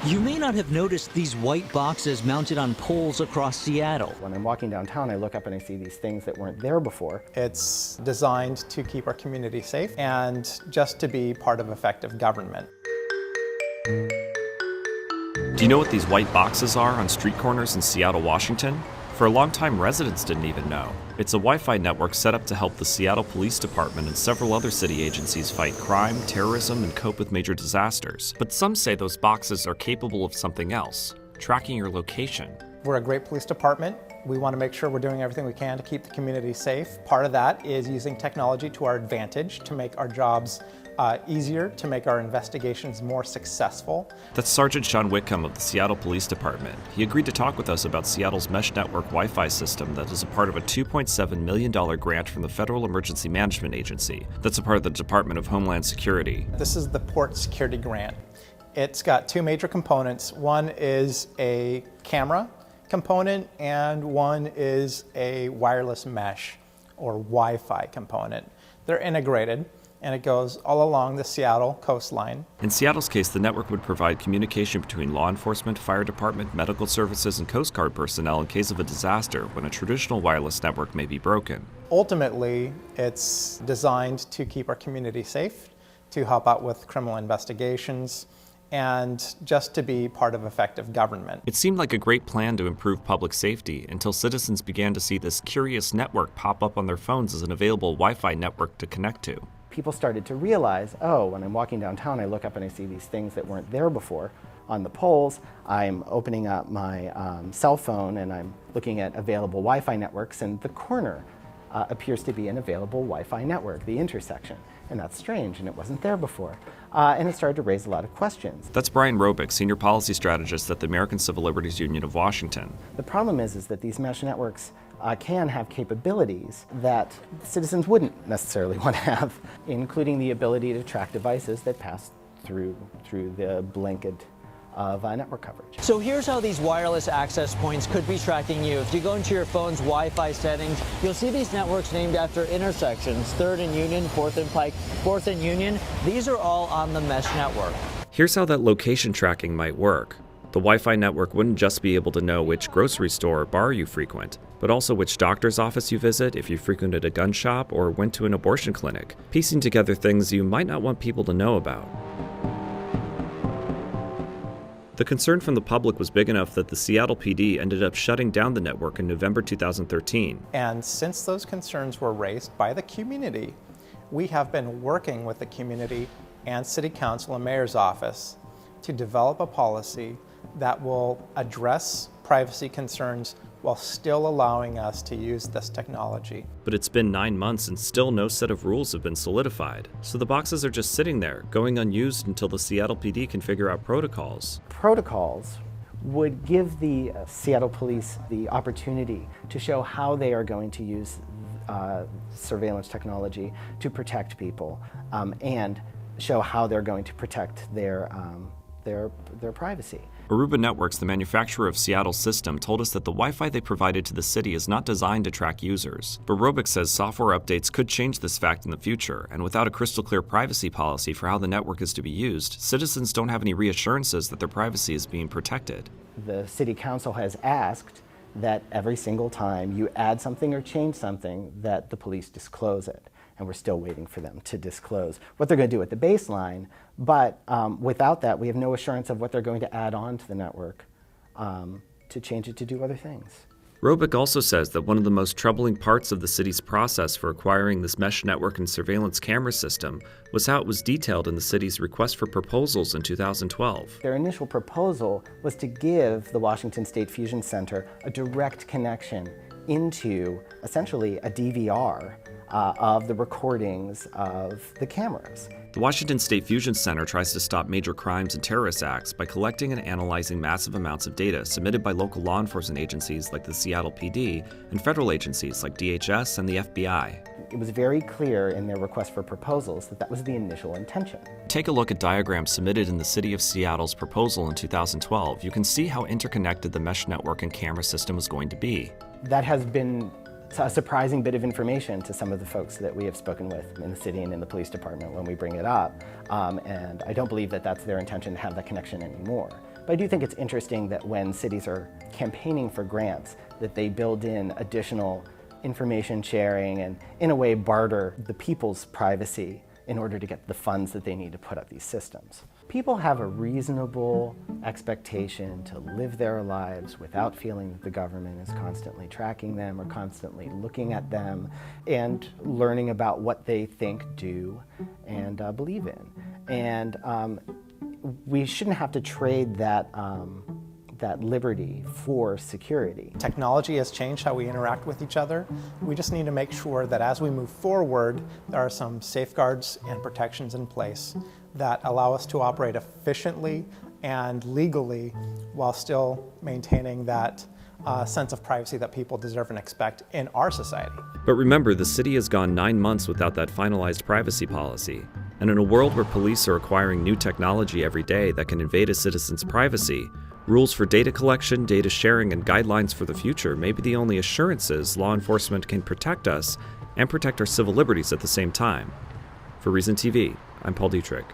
You may not have noticed these white boxes mounted on poles across Seattle. When I'm walking downtown, I look up and I see these things that weren't there before. It's designed to keep our community safe and just to be part of effective government. Do you know what these white boxes are on street corners in Seattle, Washington? For a long time, residents didn't even know. It's a Wi-Fi network set up to help the Seattle Police Department and several other city agencies fight crime, terrorism, and cope with major disasters. But some say those boxes are capable of something else, tracking your location. We're a great police department. We want to make sure we're doing everything we can to keep the community safe. Part of that is using technology to our advantage to make our jobs easier, to make our investigations more successful. That's Sergeant Sean Whitcomb of the Seattle Police Department. He agreed to talk with us about Seattle's mesh network Wi-Fi system that is a part of a $2.7 million grant from the Federal Emergency Management Agency. That's a part of the Department of Homeland Security. This is the Port Security Grant. It's got two major components. One is a camera component and one is a wireless mesh or Wi-Fi component. They're integrated, and it goes all along the Seattle coastline. In Seattle's case, the network would provide communication between law enforcement, fire department, medical services, and Coast Guard personnel in case of a disaster when a traditional wireless network may be broken. Ultimately, it's designed to keep our community safe, to help out with criminal investigations, and just to be part of effective government. It seemed like a great plan to improve public safety until citizens began to see this curious network pop up on their phones as an available Wi-Fi network to connect to. People started to realize, oh, when I'm walking downtown, I look up and I see these things that weren't there before on the poles. I'm opening up my cell phone and I'm looking at available Wi-Fi networks, and the corner appears to be an available Wi-Fi network, the intersection. And that's strange, and it wasn't there before. And it started to raise a lot of questions. That's Brian Robick, Senior Policy Strategist at the American Civil Liberties Union of Washington. The problem is that these mesh networks can have capabilities that citizens wouldn't necessarily want to have, including the ability to track devices that pass through the blanket of network coverage. So here's how these wireless access points could be tracking you. If you go into your phone's Wi-Fi settings, you'll see these networks named after intersections, 3rd and Union, 4th and Pike, 4th and Union. These are all on the mesh network. Here's how that location tracking might work. The Wi-Fi network wouldn't just be able to know which grocery store or bar you frequent, but also which doctor's office you visit, if you frequented a gun shop or went to an abortion clinic, piecing together things you might not want people to know about. The concern from the public was big enough that the Seattle PD ended up shutting down the network in November 2013. And since those concerns were raised by the community, we have been working with the community and City Council and Mayor's office to develop a policy that will address privacy concerns while still allowing us to use this technology. But it's been 9 months and still no set of rules have been solidified. So the boxes are just sitting there, going unused until the Seattle PD can figure out protocols. Protocols would give the Seattle police the opportunity to show how they are going to use surveillance technology to protect people and show how they're going to protect their privacy. Aruba Networks, the manufacturer of Seattle's system, told us that the Wi-Fi they provided to the city is not designed to track users. But Robick says software updates could change this fact in the future, and without a crystal clear privacy policy for how the network is to be used, citizens don't have any reassurances that their privacy is being protected. The City Council has asked that every single time you add something or change something, that the police disclose it. And we're still waiting for them to disclose what they're going to do at the baseline. But without that, we have no assurance of what they're going to add on to the network to change it to do other things. Robick also says that one of the most troubling parts of the city's process for acquiring this mesh network and surveillance camera system was how it was detailed in the city's request for proposals in 2012. Their initial proposal was to give the Washington State Fusion Center a direct connection into essentially a DVR of the recordings of the cameras. The Washington State Fusion Center tries to stop major crimes and terrorist acts by collecting and analyzing massive amounts of data submitted by local law enforcement agencies like the Seattle PD and federal agencies like DHS and the FBI. It was very clear in their request for proposals that that was the initial intention. Take a look at diagrams submitted in the City of Seattle's proposal in 2012. You can see how interconnected the mesh network and camera system is going to be. That has been a surprising bit of information to some of the folks that we have spoken with in the city and in the police department when we bring it up. And I don't believe that that's their intention to have that connection anymore. But I do think it's interesting that when cities are campaigning for grants, that they build in additional information sharing and, in a way, barter the people's privacy in order to get the funds that they need to put up these systems. People have a reasonable expectation to live their lives without feeling that the government is constantly tracking them or constantly looking at them and learning about what they think, do, and believe in. And we shouldn't have to trade that liberty for security. Technology has changed how we interact with each other. We just need to make sure that as we move forward, there are some safeguards and protections in place that allow us to operate efficiently and legally while still maintaining that sense of privacy that people deserve and expect in our society. But remember, the city has gone 9 months without that finalized privacy policy. And in a world where police are acquiring new technology every day that can invade a citizen's privacy, rules for data collection, data sharing, and guidelines for the future may be the only assurances law enforcement can protect us and protect our civil liberties at the same time. For Reason TV, I'm Paul Dietrich.